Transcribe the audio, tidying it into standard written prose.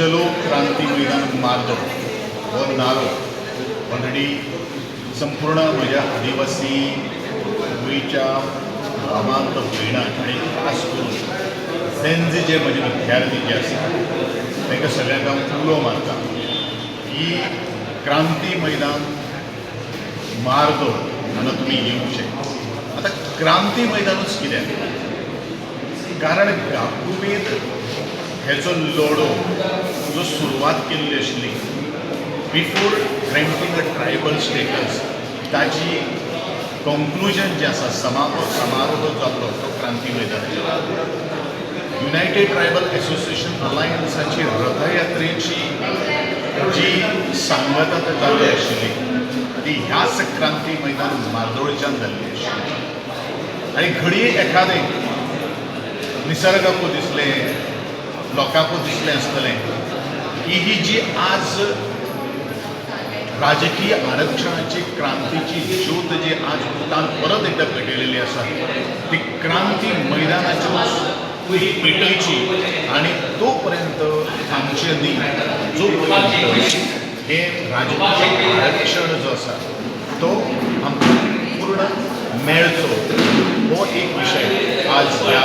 चलो क्रांती मैदान मार्दो हो नारो ऑलरेडी संपूर्ण म्हज्या आदिवासी गोंयच्या भावांक भयणांक आनी खास करून सेन्ज जे म्हजे विद्यार्थी जे आसा तांकां सगळ्यांक हांव उलो मारता की क्रांती मैदान मार्दो हांगा तुमी येवचे. आतां क्रांती मैदानूच कित्याक? कारण गांवकुमेद हेचो लढो जो सुरवात केल्ली आशिल्ली बिफोर ग्रँटींग अ ट्रायबल स्टेटस ताची कंक्लुजन जें आसा समारोह जाल्लो तो क्रांती मैदानाचेर. युनायटेड ट्रायबल एसोसिएशन अलायन्साची रथयात्रेची जी सांगता जाल्ली आशिल्ली ती ह्याच क्रांती मैदान मार्दोळच्यान जाल्ली आशिल्ली. आनी घडये एखादें निसर्गाकू दिसलें लोकांकू दिसलें आसतलें की ही जी आज राजकीय आरक्षणाची क्रांतीची ज्योत जी आज भुतान परत एकदा पेटयलेली आसा ती क्रांती मैदानाची पेटयची आनी तो पर्यंत आमचे न्ही जो पर्यंत हे राजकीय आरक्षण जो आसा तो आमकां पूर्ण मेळचो हो एक विशय आज ह्या